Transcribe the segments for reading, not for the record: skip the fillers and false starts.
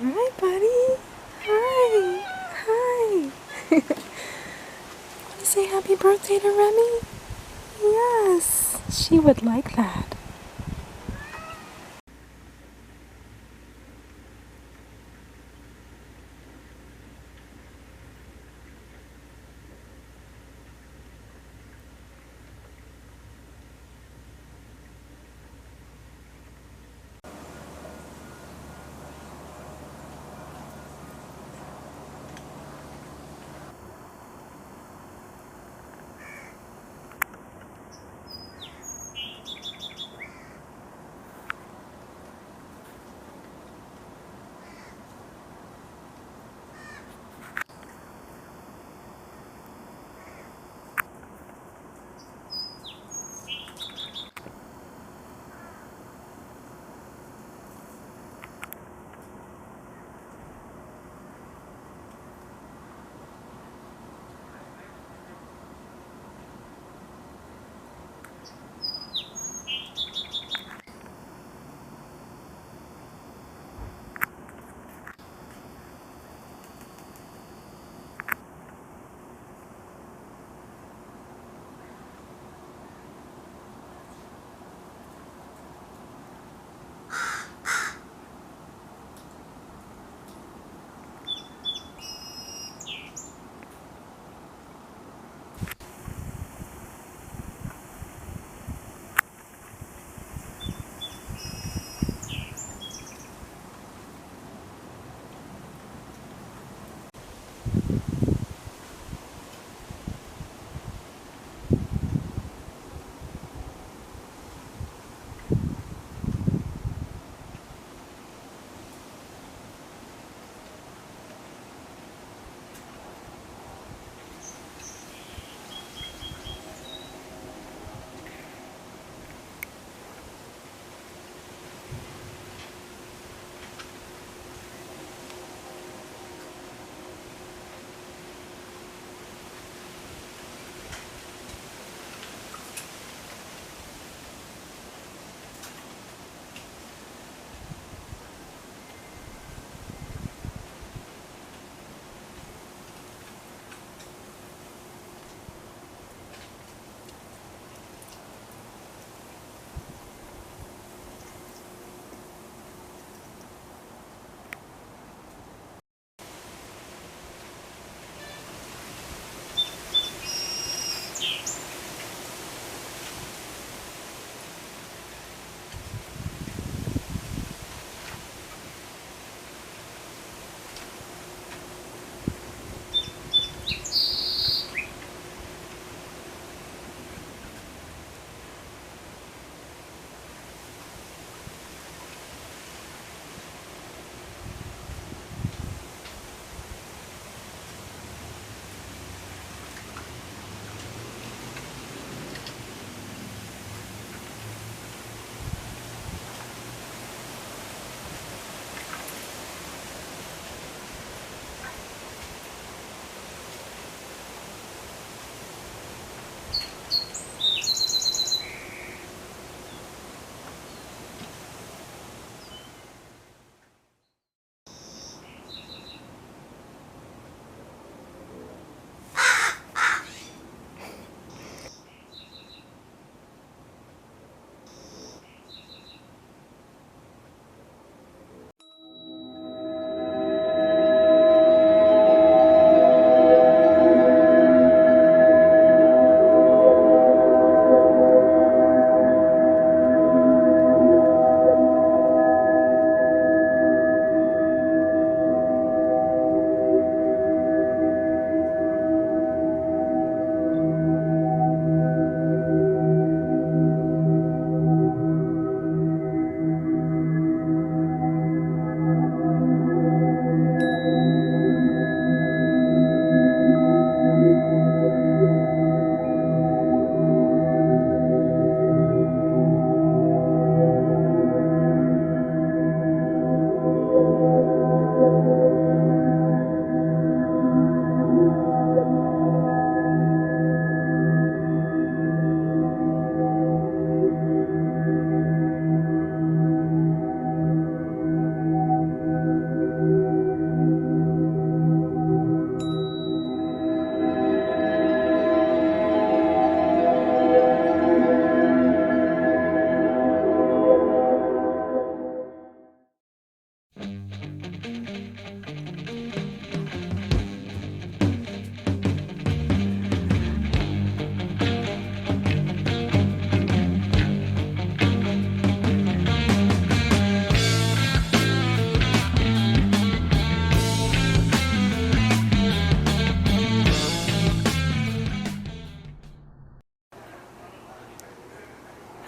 Hi, buddy. Hi. Hi. Want to say happy birthday to Remy? Yes, she would like that.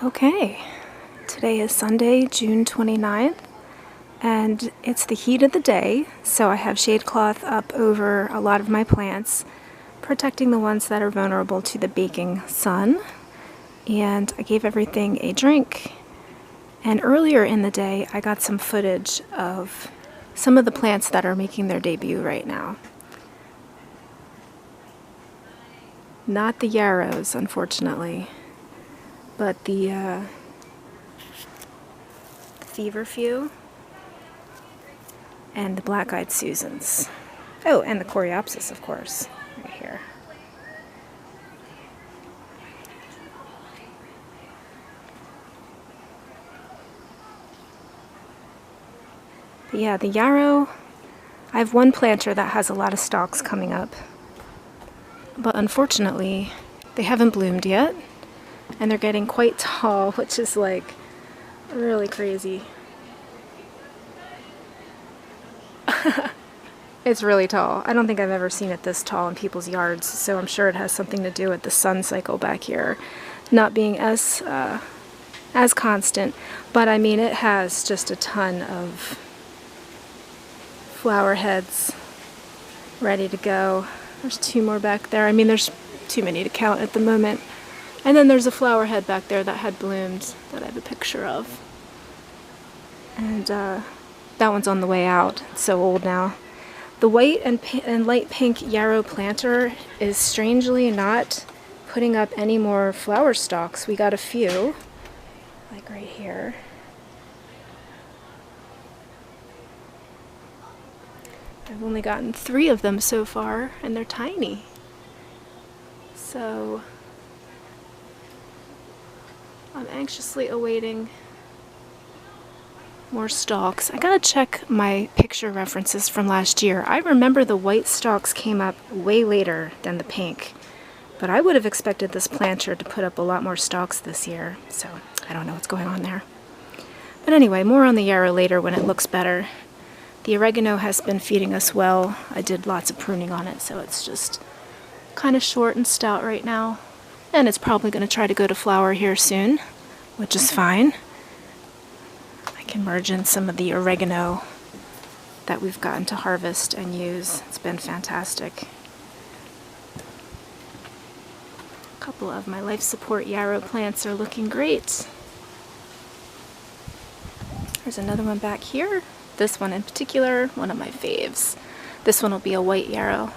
Okay, today is Sunday, June 29th, and it's the heat of the day, so I have shade cloth up over a lot of my plants, protecting the ones that are vulnerable to the baking sun. And I gave everything a drink. And earlier in the day, I got some footage of some of the plants that are making their debut right now. Not the yarrows, unfortunately, but the feverfew and the black-eyed Susans. Oh, and the coreopsis, of course, right here. But yeah, the yarrow, I have one planter that has a lot of stalks coming up, but unfortunately, they haven't bloomed yet, and they're getting quite tall, which is like really crazy. It's really tall. I don't think I've ever seen it this tall in people's yards, so I'm sure it has something to do with the sun cycle back here not being as constant. But I mean, it has just a ton of flower heads ready to go. There's two more back there. I mean, there's too many to count at the moment. And then there's a flower head back there that had bloomed that I have a picture of. And that one's on the way out. It's so old now. The white and light pink yarrow planter is strangely not putting up any more flower stalks. We got a few, like right here. I've only gotten 3 of them so far, and they're tiny. So I'm anxiously awaiting more stalks. I gotta check my picture references from last year. I remember the white stalks came up way later than the pink, but I would have expected this planter to put up a lot more stalks this year, so I don't know what's going on there. But anyway, more on the yarrow later when it looks better. The oregano has been feeding us well. I did lots of pruning on it, so it's just kind of short and stout right now. And it's probably going to try to go to flower here soon, which is fine. I can merge in some of the oregano that we've gotten to harvest and use. It's been fantastic. A couple of my life support yarrow plants are looking great. There's another one back here. This one in particular, one of my faves. This one will be a white yarrow.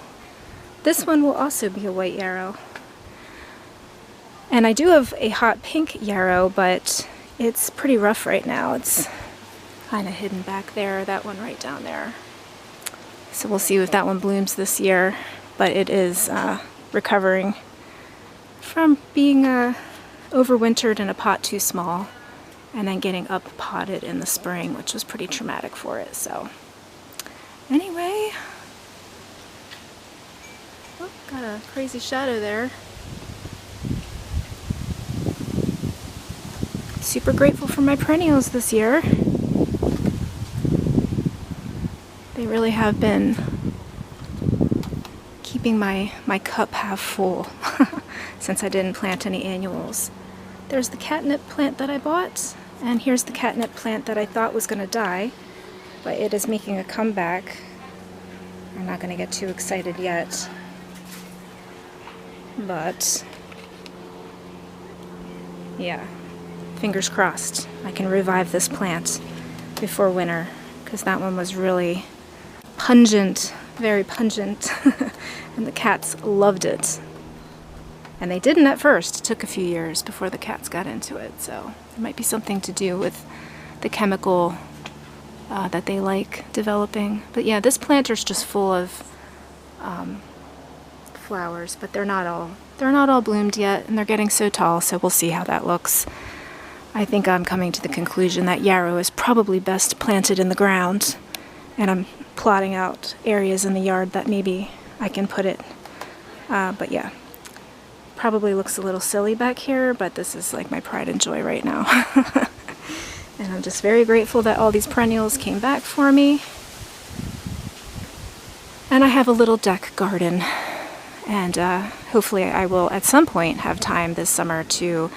This one will also be a white yarrow. And I do have a hot pink yarrow, but it's pretty rough right now. It's kind of hidden back there, that one right down there. So we'll see if that one blooms this year, but it is recovering from being overwintered in a pot too small and then getting up potted in the spring, which was pretty traumatic for it. So anyway, oh, got a crazy shadow there. Super grateful for my perennials this year. They really have been keeping my cup half full since I didn't plant any annuals. There's the catnip plant that I bought, and here's the catnip plant that I thought was going to die, but it is making a comeback. I'm not going to get too excited yet, but yeah. Fingers crossed I can revive this plant before winter, because that one was really pungent, very pungent, and the cats loved it. And they didn't at first. It took a few years before the cats got into it, so it might be something to do with the chemical that they like developing. But yeah, this planter's just full of flowers, but they're not all bloomed yet, and they're getting so tall, so we'll see how that looks. I think I'm coming to the conclusion that yarrow is probably best planted in the ground, and I'm plotting out areas in the yard that maybe I can put it. But yeah, probably looks a little silly back here, but this is like my pride and joy right now. And I'm just very grateful that all these perennials came back for me. And I have a little deck garden, and hopefully I will at some point have time this summer to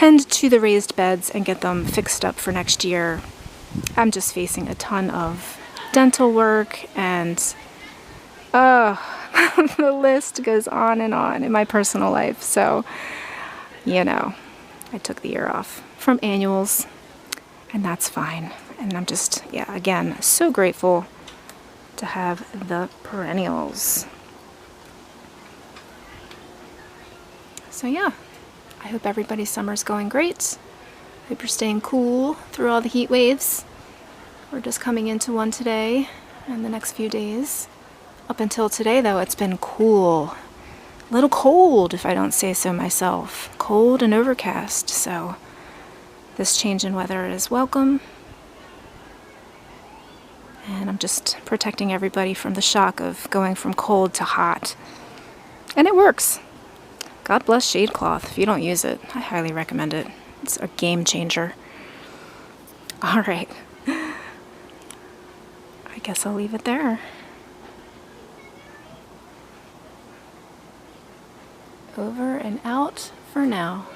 tend to the raised beds and get them fixed up for next year. I'm just facing a ton of dental work and the list goes on and on in my personal life. So, you know, I took the year off from annuals and that's fine. And I'm just, yeah, again, so grateful to have the Perennials. So yeah, I hope everybody's summer's going great. Hope you're staying cool through all the heat waves. We're just coming into one today and the next few days. Up until today though, it's been cool. A little cold if I don't say so myself. Cold and overcast, so this change in weather is welcome. And I'm just protecting everybody from the shock of going from cold to hot. And it works. God bless shade cloth. If you don't use it, I highly recommend it. It's a game changer. All right. I guess I'll leave it there. Over and out for now.